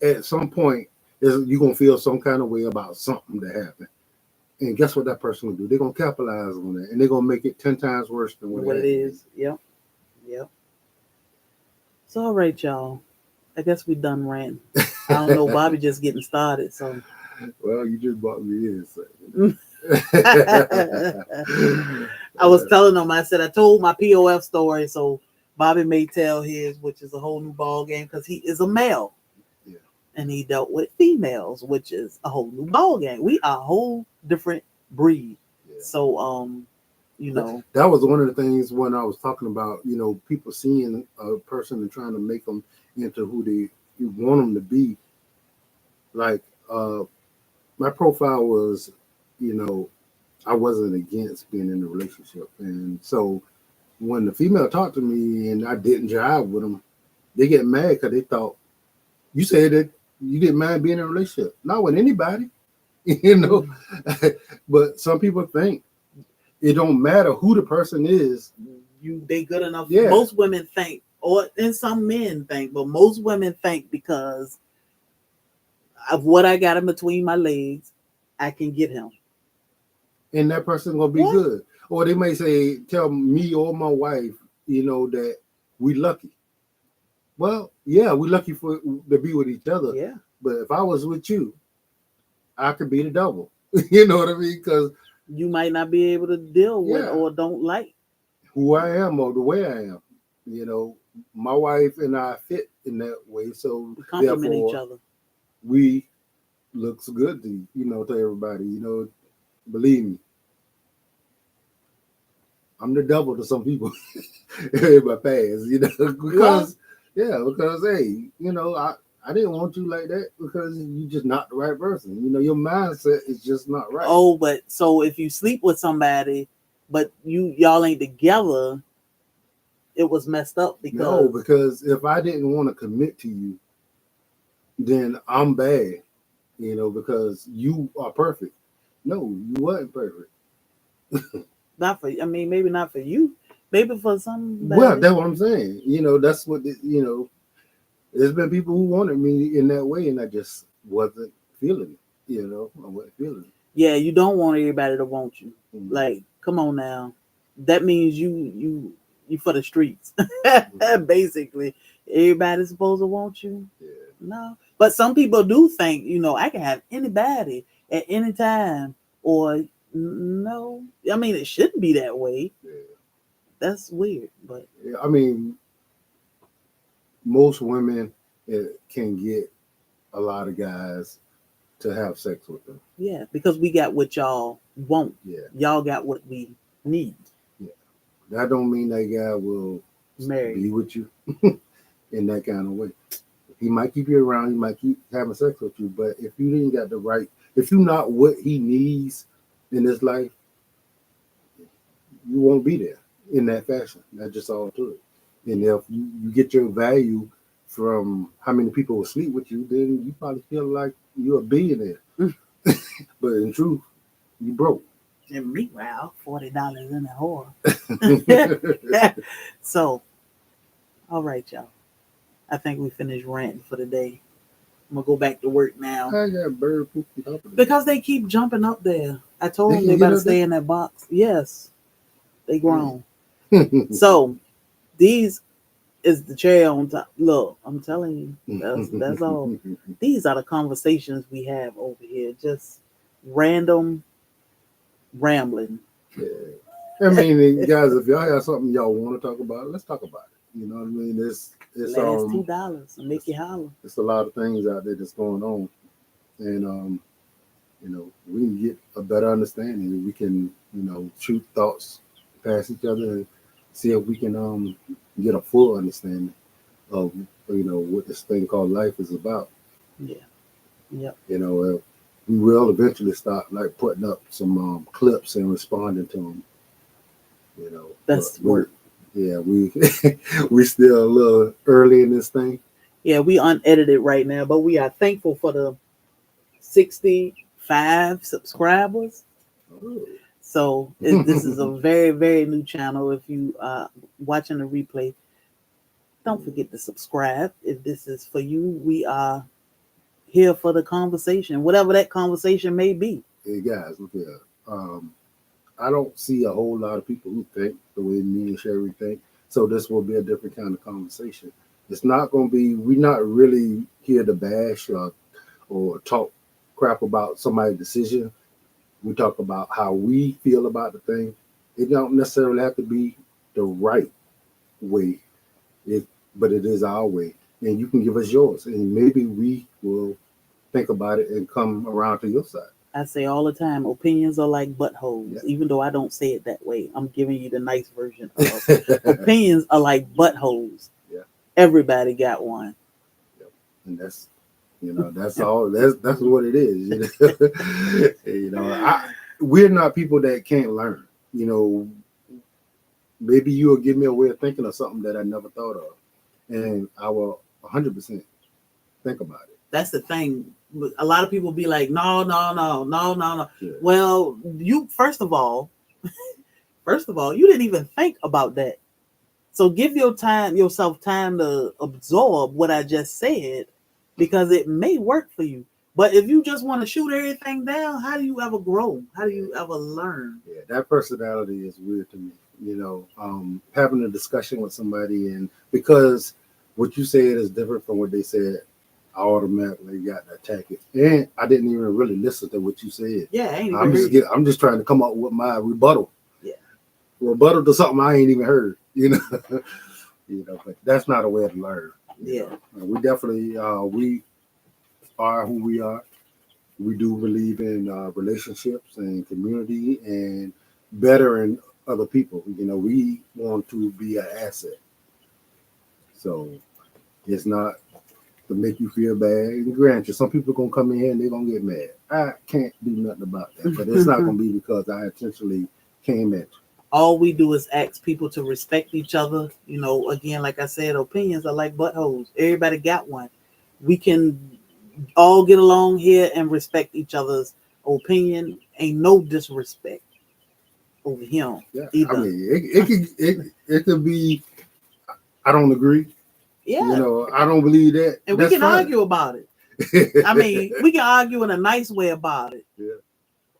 at some point, you're gonna feel some kind of way about something that happened. And guess what that person will do? They're gonna capitalize on that, and they're gonna make it 10 times worse than what it What it had to be. is. Yep. Yep. So all right, y'all. I guess we done ranting. I don't know. Bobby just getting started. So Well, you just brought me in, so, I was telling them. I said I told my POF story. So Bobby may tell his, which is a whole new ball game because he is a male yeah, and he dealt with females, which is a whole new ball game. We are a whole different breed. yeah. So you That, know, that was one of the things when I was talking about, you know, people seeing a person and trying to make them into who they you want them to be. Like my profile was, you know, I wasn't against being in a relationship, and so when the female talked to me and I didn't jive with them, they get mad because they thought you said that you didn't mind being in a relationship, not with anybody, you know. But some people think it don't matter who the person is. you they good enough. Yeah, Most women think, or and some men think, but most women think because of what I got in between my legs, I can get him. and that person gonna be What? good. Or they may say, tell me or my wife, you know, that we lucky. Well, yeah, we lucky for to be with each other. Yeah. But if I was with you, I could be the double. You know what I mean? Because You might not be able to deal with yeah, or don't like who I am or the way I am, you know, my wife and I fit in that way. So we compliment each therefore, other. we looks good to to everybody. You know, believe me, I'm the devil to some people in my past. You know, You are? because yeah, because hey, I didn't want you like that because you just not the right person. You know, your mindset is just not right. Oh, but so if you sleep with somebody, but y'all ain't together, it was messed up No, because because if I didn't want to commit to you, then I'm bad. You know, because you are perfect. No, you wasn't perfect. not for I mean maybe not for you, maybe for Well, somebody. that's what I'm saying. You know, that's what there's been people who wanted me in that way, and I just wasn't feeling it. You know, I wasn't feeling Yeah, you don't want everybody to want you. it. Mm-hmm. Like, come on now. That means you for the streets. Mm-hmm. Basically. Everybody's supposed to want you. Yeah, No. But some people do think, I can have anybody at any time. Or no. I mean it shouldn't be that way. yeah, That's weird. But yeah. I mean, most women can get a lot of guys to have sex with them. yeah, because we got what y'all want. Yeah, Y'all got what we need. yeah. That don't mean that guy will Marry be you. with you in that kind of way. He might keep you around. He might keep having sex with you. But if you didn't got the right, if you're not what he needs in his life, you won't be there in that fashion. That's just all to it. And if you get your value from how many people will sleep with you, then you probably feel like you're a billionaire. Mm. But in truth, you broke. And meanwhile, $40 in a whore. So, all right, y'all. I think we finished ranting for the day. I'm gonna go back to work now I got bird poop up there. because they keep jumping up there. I told They them can they get better up there? stay in that box. Yes, they grown. Mm. So these is the cherry on top. Look, I'm telling you, that's all. These are the conversations we have over here. Just random rambling. Yeah. I mean, guys, if y'all have something y'all want to talk about, let's talk about it. You know what I mean? It's Last $2 and make you holler. it's a lot of things out there that's going on, and we can get a better understanding. We can shoot thoughts past each other and see if we can get a full understanding of what this thing called life is about. Yeah. Yep. We will eventually start like putting up some clips and responding to them. That's work. Yeah, we we still a little early in this thing. Yeah, we unedited right now, but we are thankful for the 65 subscribers. Oh. So this is a very, very new channel. If you are watching the replay, don't forget to subscribe. If this is for you, we are here for the conversation, whatever that conversation may be. Hey guys, look here. I don't see a whole lot of people who think the way me and Sherrie think. So this will be a different kind of conversation. It's not going to be. We're not really here to bash or talk crap about somebody's decision. We talk about how we feel about the thing. It don't necessarily have to be the right way, but it is our way. And you can give us yours, and maybe we will think about it and come around to your side. I say all the time, opinions are like buttholes. Yeah. Even though I don't say it that way, I'm giving you the nice version of opinions are like buttholes. Yeah. Everybody got one. Yep. And that's all. That's what it is. We're not people that can't learn. Maybe you'll give me a way of thinking of something that I never thought of, and I will 100% think about it. That's the thing. A lot of people be like, no. Yeah. Well, you first of all, you didn't even think about that. So give yourself time to absorb what I just said, because it may work for you. But if you just want to shoot everything down, how do you ever grow? How do you ever learn? Yeah, that personality is weird to me. Having a discussion with somebody, and because what you said is different from what they said, I automatically got to attack it. And I didn't even really listen to what you said. Yeah, I'm just trying to come up with my rebuttal. Yeah. Rebuttal to something I ain't even heard. But that's not a way to learn. Yeah. We definitely we are who we are. We do believe in relationships and community and bettering other people. We want to be an asset. So it's not to make you feel bad. And granted, some people are going to come in here and they're going to get mad. I can't do nothing about that. But it's not going to be because I intentionally came at you. All we do is ask people to respect each other. Again, like I said, opinions are like buttholes. Everybody got one. We can all get along here and respect each other's opinion. Ain't no disrespect over him. Yeah, either. I mean, it could be. I don't agree. Yeah, I don't believe that. and That's we can fine. argue about it. I mean, we can argue in a nice way about it. Yeah.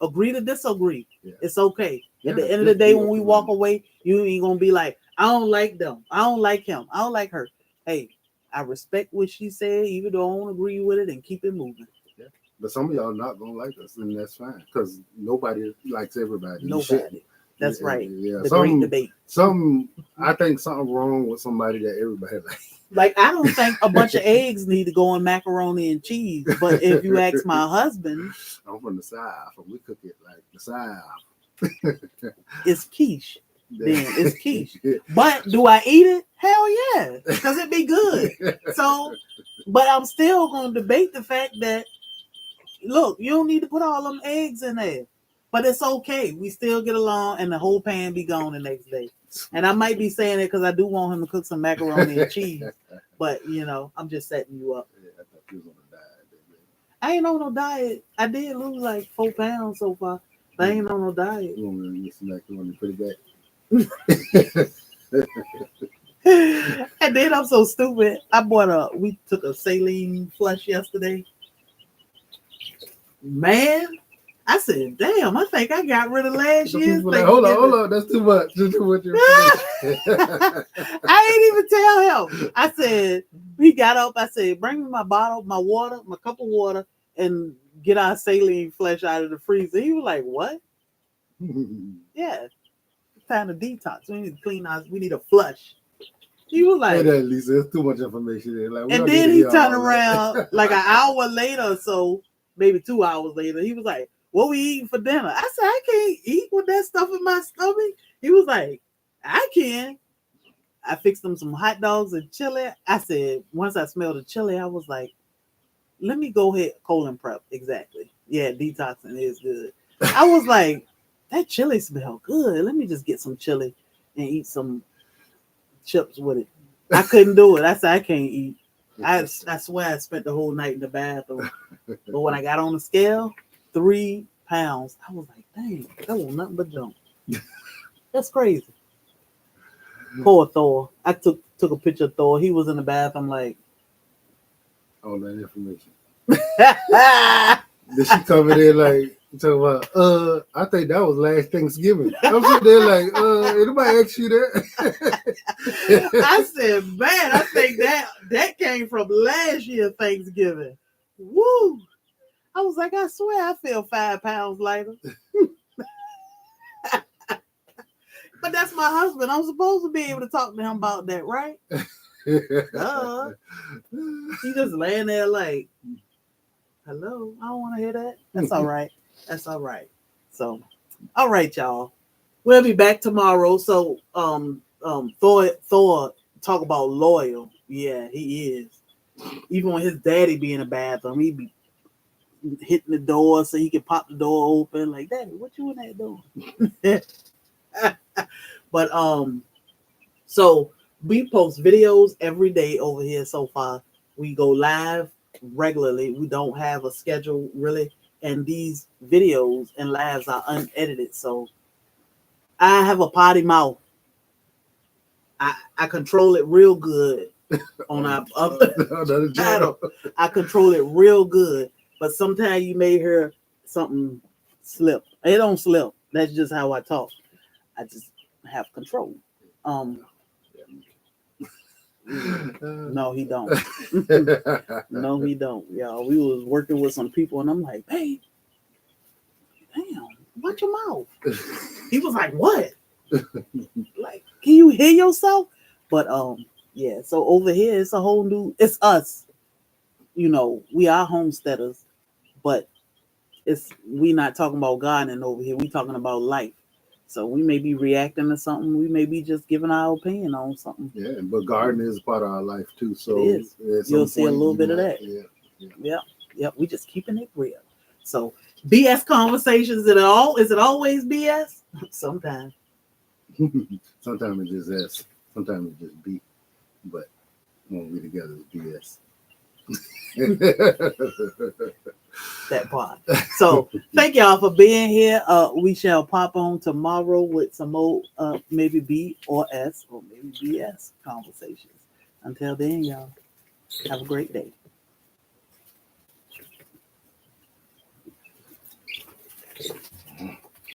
Agree to disagree. Yeah. It's okay. Yeah, At the end of the day, when we walk away, you ain't gonna be like, I don't like them. I don't like him. I don't like her. Hey, I respect what she said, even though I don't agree with it, and keep it moving. Yeah. But some of y'all not gonna like us, and that's fine, because nobody likes everybody. Nobody. That's right. Yeah. The great debate. I think something wrong with somebody that everybody likes. Like, I don't think a bunch of eggs need to go in macaroni and cheese. But if you ask my husband, I'm from the South, and we cook it like the South. It's quiche. Then it's quiche. But do I eat it? Hell yeah, because it be good. So, but I'm still gonna debate the fact that, look, you don't need to put all them eggs in there. But it's okay. We still get along, and the whole pan be gone the next day. And I might be saying it because I do want him to cook some macaroni and cheese. But I'm just setting you up. Yeah, I thought you was on a diet. I ain't on no diet. I did lose like 4 pounds so far. But I ain't on no diet. You want me to get some macaroni and put it back? And then I'm so stupid. We took a saline flush yesterday. Man, I said, damn, I think I got rid of last year's thing. Like, hold on, that's too much. That's too much information. I ain't even tell him. I said, he got up, I said, bring me my bottle, my water, my cup of water, and get our saline flush out of the freezer. He was like, what? Yeah, it's time to detox. We need to clean our, we need a flush. He was like, hey, that, Lisa, there's too much information there. Like, and then he turned around like an hour later or so, maybe 2 hours later. He was like, what we eating for dinner? I said, I can't eat with that stuff in my stomach. He was like, I can. I fixed him some hot dogs and chili. I said, once I smelled the chili, I was like, let me go ahead, colon prep. Exactly. Yeah, detoxing is good. I was like, that chili smell good. Let me just get some chili and eat some chips with it. I couldn't do it. I said, I can't eat. I swear I spent the whole night in the bathroom. But when I got on the scale, 3 pounds, I was like, dang, that was nothing but junk. That's crazy. Poor Thor. I took a picture of Thor. He was in the bathroom like, all that information. Did she come in there like, talking about, I think that was last Thanksgiving. I'm sitting there like, anybody ask you that? I said, man, I think that came from last year Thanksgiving. Woo! I was like, I swear I feel 5 pounds lighter. But that's my husband. I'm supposed to be able to talk to him about that, right? He just laying there like, hello, I don't want to hear that. That's all right. That's all right. So, all right, y'all. We'll be back tomorrow. So, Thor talk about loyal. Yeah, he is. Even when his daddy be in the bathroom, he be hitting the door so he can pop the door open. Like, Daddy, what you in that door? But so we post videos every day over here so far. We go live regularly. We don't have a schedule really, and these videos and lives are unedited. So I have a potty mouth. I control it real good on our other channel. I control it real good, but sometimes you may hear something slip. It don't slip. That's just how I talk. I just have control. No, he don't. No, he don't. Y'all, we was working with some people, and I'm like, hey, damn, watch your mouth. He was like, what? Like, can you hear yourself? But yeah. So over here, it's a whole new. It's us. We are homesteaders, but we not talking about gardening over here. We talking about life. So we may be reacting to something. We may be just giving our opinion on something. Yeah, but gardening is part of our life too. So it is. You'll see a little bit of that. Yeah. Yep. We just keeping it real. So BS conversations. Is it always BS? Sometimes. Sometimes it just S. Sometimes it just B. But when we together, it's BS. That part. So thank y'all for being here. We shall pop on tomorrow with some more maybe B or S or maybe BS conversations. Until then, y'all, have a great day.